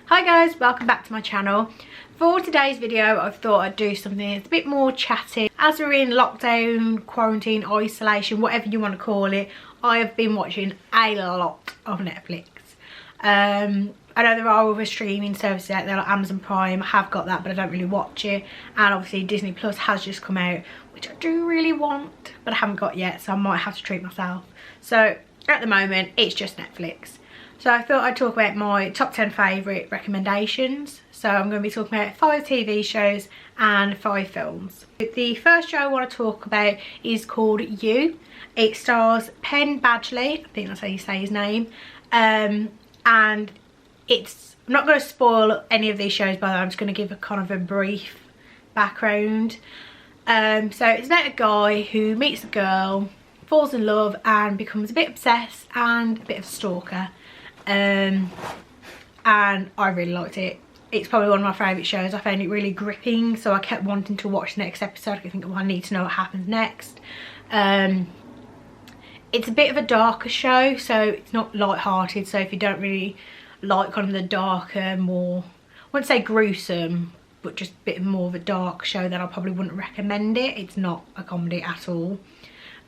Hi guys, welcome back to my channel. For today's video I thought I'd do something that's a bit more chatty. As we're in lockdown, quarantine, isolation, whatever you want to call it, I have been watching a lot of Netflix. I know there are other streaming services out there like Amazon Prime. I have got that but I don't really watch it, and obviously Disney Plus has just come out, which I do really want but I haven't got yet, so I might have to treat myself. So at the moment it's just Netflix. So I thought I'd talk about my top 10 favourite recommendations. So I'm going to be talking about 5 TV shows and 5 films. The first show I want to talk about is called You. It stars Penn Badgley, I think that's how you say his name. And I'm not going to spoil any of these shows, but I'm just going to give a kind of a brief background. So it's about a guy who meets a girl, falls in love and becomes a bit obsessed and a bit of a stalker. And I really liked it. It's probably one of my favourite shows. I found it really gripping, so I kept wanting to watch the next episode. I think, well, I need to know what happens next. It's a bit of a darker show, so it's not light-hearted. So if you don't really like kind of the darker, more, I wouldn't say gruesome, but just a bit more of a dark show, then I probably wouldn't recommend it. It's not a comedy at all.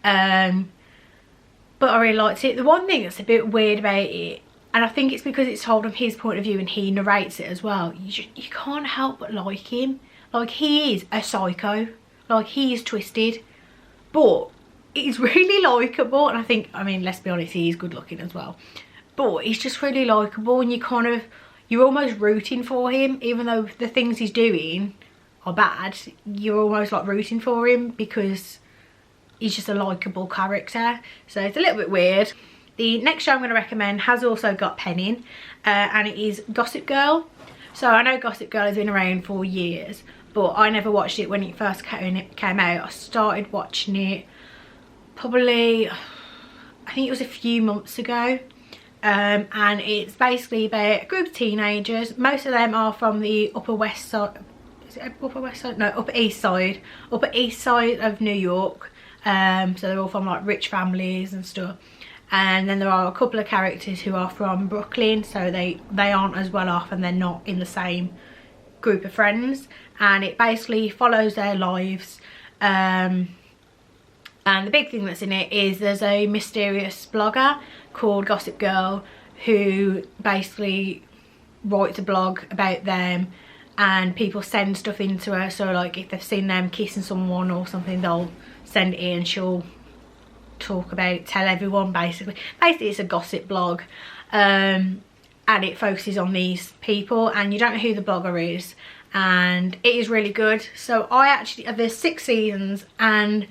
But I really liked it. The one thing that's a bit weird about it, and I think it's because it's told from his point of view and he narrates it as well, you can't help but like him. Like, he is a psycho. Like, he is twisted. But he's really likeable. And I think, I mean, let's be honest, he is good looking as well. But he's just really likeable, and you're almost rooting for him. Even though the things he's doing are bad, you're almost like rooting for him because he's just a likeable character. So it's a little bit weird. The next show I'm going to recommend has also got Penn in, and it is Gossip Girl. So I know Gossip Girl has been around for years, but I never watched it when it first came out. I started watching it probably, I think it was a few months ago. And it's basically about a group of teenagers. Most of them are from the Upper West Side. Is it Upper West Side? No, Upper East Side. Upper East Side of New York. So they're all from like rich families and stuff. And then there are a couple of characters who are from Brooklyn, so they aren't as well off and they're not in the same group of friends. And it basically follows their lives. And the big thing that's in it is there's a mysterious blogger called Gossip Girl who basically writes a blog about them, and people send stuff into her. So like if they've seen them kissing someone or something, they'll send it in, she'll talk about it, tell everyone. Basically it's a gossip blog, and it focuses on these people, and you don't know who the blogger is, and it is really good. So there's 6 seasons, and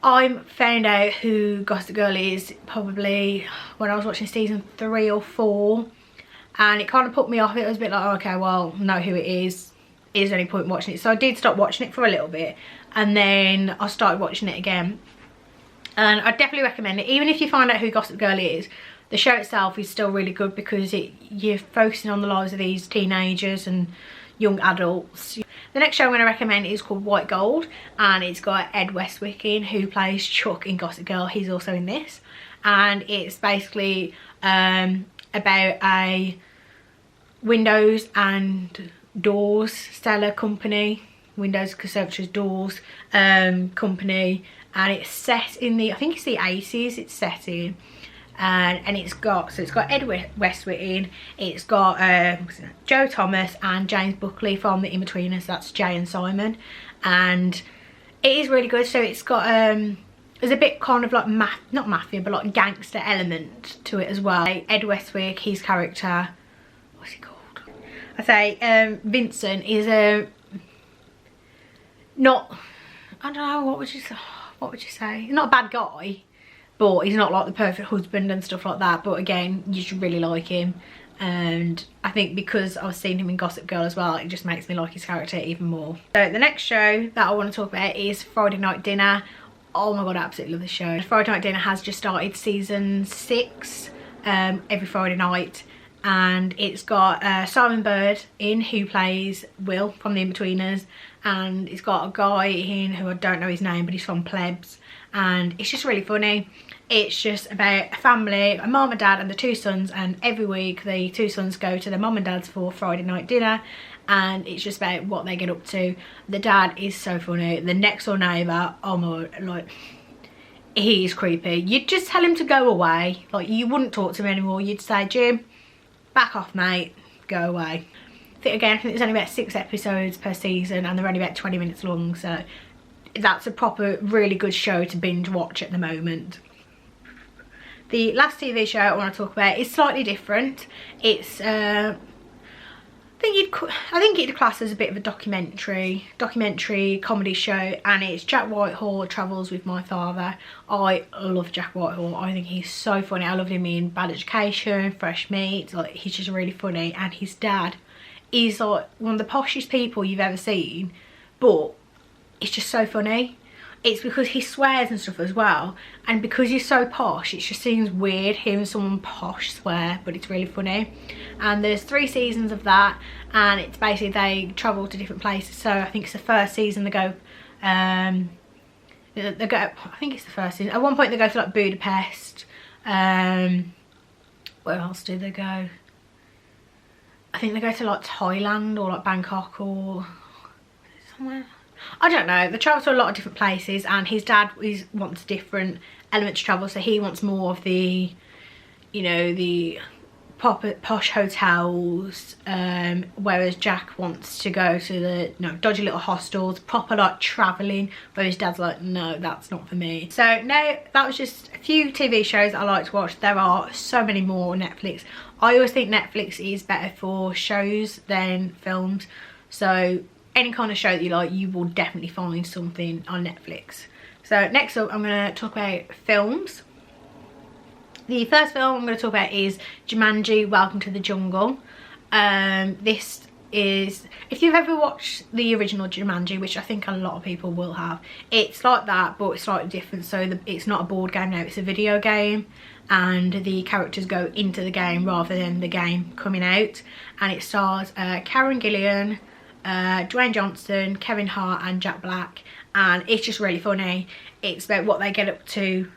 I found out who Gossip Girl is probably when I was watching season 3 or 4, and it kind of put me off. It was a bit like, oh, okay, well, know who it is there any point watching it? So I did stop watching it for a little bit, and then I started watching it again. And I definitely recommend it. Even if you find out who Gossip Girl is, the show itself is still really good because you're focusing on the lives of these teenagers and young adults. The next show I'm going to recommend is called White Gold, and it's got Ed Westwick in, who plays Chuck in Gossip Girl. He's also in this, and it's basically about a windows and doors seller company, windows, conservatories, doors company. And it's set in the, I think it's the 80s it's set in, and it's got Ed Westwick in, it's got Joe Thomas and James Buckley from the In-Betweeners, that's Jay and Simon, and it is really good. So it's got there's a bit kind of like not mafia but like gangster element to it as well. Ed Westwick, his character, what's he called? I say Vincent is not, I don't know, what would you say? He's not a bad guy, but he's not like the perfect husband and stuff like that. But again, you should really like him. And I think because I've seen him in Gossip Girl as well, it just makes me like his character even more. So the next show that I want to talk about is Friday Night Dinner. Oh my god, I absolutely love this show. Friday Night Dinner has just started season 6 every Friday night. And it's got Simon Bird in, who plays Will from the In-Betweeners, and it's got a guy in who I don't know his name, but he's from Plebs, and it's just really funny. It's just about a family, a mum, a dad and the 2 sons, and every week the 2 sons go to their mum and dad's for Friday night dinner, and it's just about what they get up to. The dad is so funny. The next door neighbour, oh my, like, he's creepy. You'd just tell him to go away. Like, you wouldn't talk to him anymore. You'd say, Jim, back off mate, go away. I think there's only about 6 episodes per season and they're only about 20 minutes long, so that's a proper really good show to binge watch at the moment. The last TV show I want to talk about is slightly different. It's I think it'd class as a bit of a documentary comedy show, and it's Jack Whitehall Travels with My Father. I love Jack Whitehall. I think he's so funny. I loved him in Bad Education, Fresh Meat. Like, he's just really funny, and his dad is like one of the poshest people you've ever seen, but it's just so funny. It's because he swears and stuff as well, and because he's so posh, it just seems weird hearing someone posh swear, but it's really funny. And there's 3 seasons of that, and it's basically they travel to different places. So I think it's the first season they go, I think it's the first season. At one point they go to like Budapest. Where else do they go? I think they go to like Thailand or like Bangkok or somewhere. I don't know. They travel to a lot of different places, and his dad wants different elements to travel. So he wants more of the, you know, the proper posh hotels, whereas Jack wants to go to the dodgy little hostels, proper like travelling, whereas Dad's like, no, that's not for me. So no, that was just a few TV shows that I like to watch. There are so many more on Netflix. I always think Netflix is better for shows than films, so any kind of show that you like, you will definitely find something on Netflix. So next up, I'm going to talk about films. The first film I'm going to talk about is Jumanji, Welcome to the Jungle. This is, if you've ever watched the original Jumanji, which I think a lot of people will have, it's like that, but it's slightly different. So it's not a board game now, it's a video game, and the characters go into the game rather than the game coming out. And it stars Karen Gillan, Dwayne Johnson, Kevin Hart and Jack Black, and it's just really funny. It's about what they get up to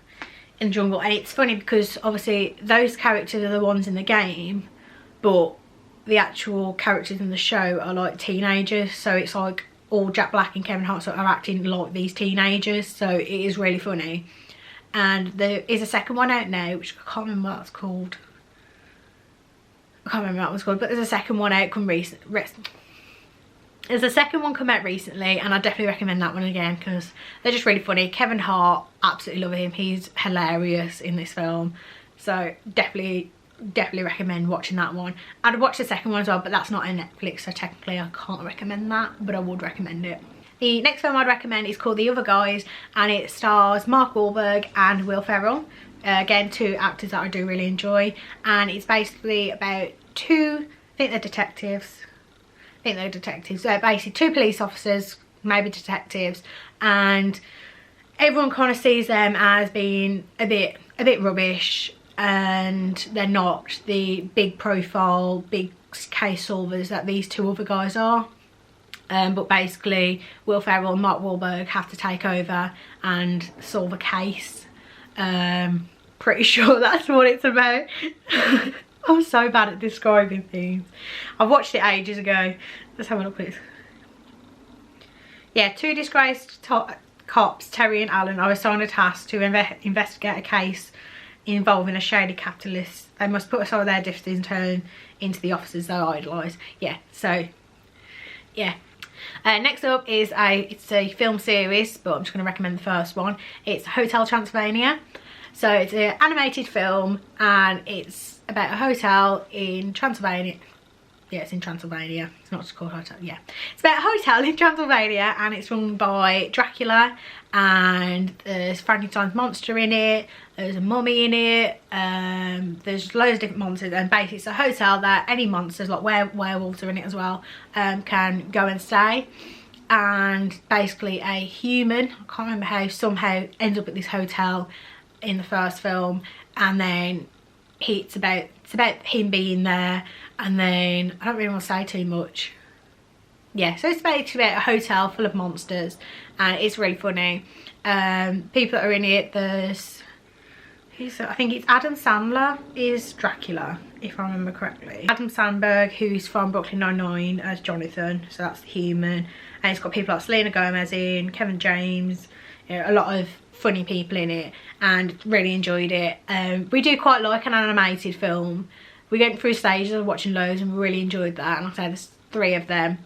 in the jungle, and it's funny because obviously those characters are the ones in the game, but the actual characters in the show are like teenagers, so it's like all Jack Black and Kevin Hart are acting like these teenagers, so it is really funny. And there is a second one out now, which I can't remember what that's called. But there's a second one out There's a second one come out recently, and I definitely recommend that one again because they're just really funny. Kevin Hart, absolutely love him. He's hilarious in this film. So definitely recommend watching that one. I'd watch the second one as well, but that's not on Netflix, so technically I can't recommend that, but I would recommend it. The next film I'd recommend is called The Other Guys, and it stars Mark Wahlberg and Will Ferrell. Again, 2 actors that I do really enjoy, and it's basically about 2, I think they're detectives. So basically 2 police officers, maybe detectives, and everyone kind of sees them as being a bit rubbish, and they're not the big profile, big case solvers that these 2 other guys are. But basically Will Ferrell and Mark Wahlberg have to take over and solve a case. Pretty sure that's what it's about. I'm so bad at describing things. I watched it ages ago. Let's have a look, please. Yeah, 2 disgraced cops, Terry and Alan, are assigned a task to investigate a case involving a shady capitalist. They must put aside their differences and turn into the officers they idolise. Yeah, so, yeah. Next up is it's a film series, but I'm just going to recommend the first one. It's Hotel Transylvania. So it's an animated film, and it's about a hotel in Transylvania. Yeah, it's in Transylvania. It's not just called hotel. Yeah, it's about a hotel in Transylvania, and it's run by Dracula, and there's Frankenstein's monster in it. There's a mummy in it. There's loads of different monsters, and basically it's a hotel that any monsters, like werewolves are in it as well, can go and stay. And basically a human, I can't remember how, somehow ends up at this hotel in the first film, and then it's about him being there, and then I don't really want to say too much. Yeah, so it's basically about a hotel full of monsters, and it's really funny. People that are in it, there's, I think it's Adam Sandler is Dracula, if I remember correctly. Adam Sandberg, who's from Brooklyn Nine-Nine as Jonathan, so that's the human. And it's got people like Selena Gomez in, Kevin James, you know, a lot of funny people in it, and really enjoyed it. We do quite like an animated film. We went through stages of watching loads and we really enjoyed that, and like I say, there's 3 of them.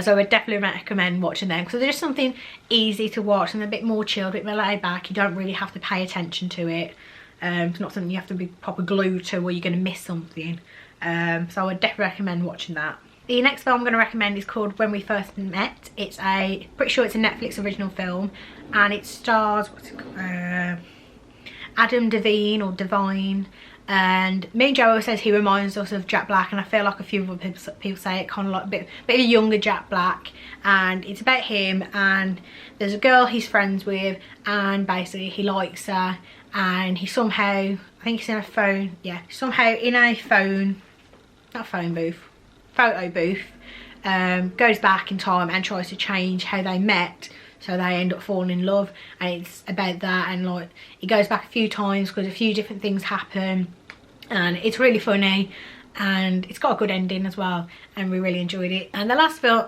So I would definitely recommend watching them because they're just something easy to watch and a bit more chilled, a bit more laid back. You don't really have to pay attention to it. It's not something you have to be proper glued to or you're going to miss something. So I would definitely recommend watching that. The next film I'm going to recommend is called When We First Met. It's pretty sure it's a Netflix original film, and it stars, Adam Devine or Divine. And me and Joe always says he reminds us of Jack Black, and I feel like a few other people say it, kind of like a bit of a younger Jack Black. And it's about him, and there's a girl he's friends with, and basically he likes her, and he somehow, I think he's in a phone, yeah, somehow in a phone, not phone booth, photo booth, goes back in time and tries to change how they met, so they end up falling in love. And it's about that, and like it goes back a few times because a few different things happen, and it's really funny, and it's got a good ending as well, and we really enjoyed it. And the last film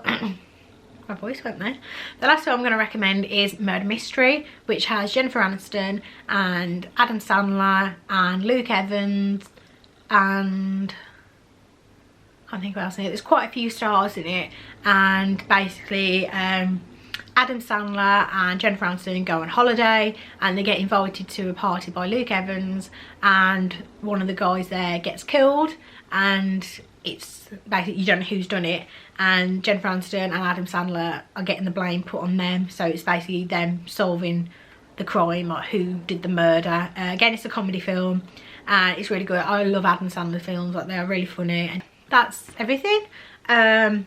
my voice went there. The last film I'm going to recommend is Murder Mystery, which has Jennifer Aniston and Adam Sandler and Luke Evans, and I can't think what else in it. There's quite a few stars in it, and basically Adam Sandler and Jennifer Aniston go on holiday, and they get invited to a party by Luke Evans, and one of the guys there gets killed, and it's basically, you don't know who's done it, and Jennifer Aniston and Adam Sandler are getting the blame put on them, so it's basically them solving the crime, like who did the murder. Again, it's a comedy film, and it's really good. I love Adam Sandler films, like they are really funny. And that's everything. Yeah,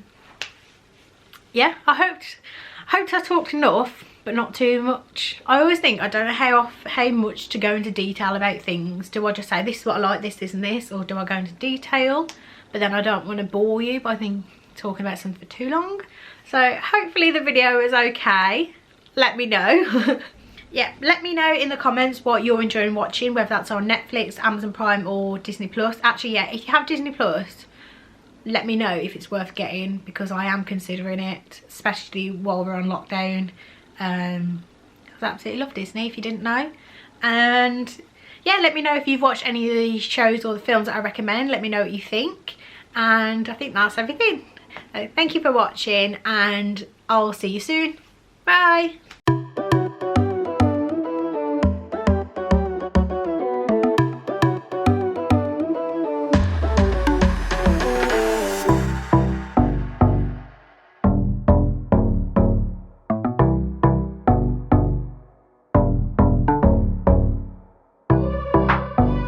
I hoped I talked enough, but not too much. I always think I don't know how much to go into detail about things. Do I just say this is what I like, this and this, or do I go into detail? But then I don't want to bore you by talking about something for too long. So hopefully the video is okay. Let me know. Yeah, let me know in the comments what you're enjoying watching, whether that's on Netflix, Amazon Prime or Disney Plus. Actually, yeah, if you have Disney Plus, let me know if it's worth getting, because I am considering it, especially while we're on lockdown. I absolutely love Disney, if you didn't know. And yeah, let me know if you've watched any of these shows or the films that I recommend. Let me know what you think. And I think that's everything. So thank you for watching, and I'll see you soon. Bye.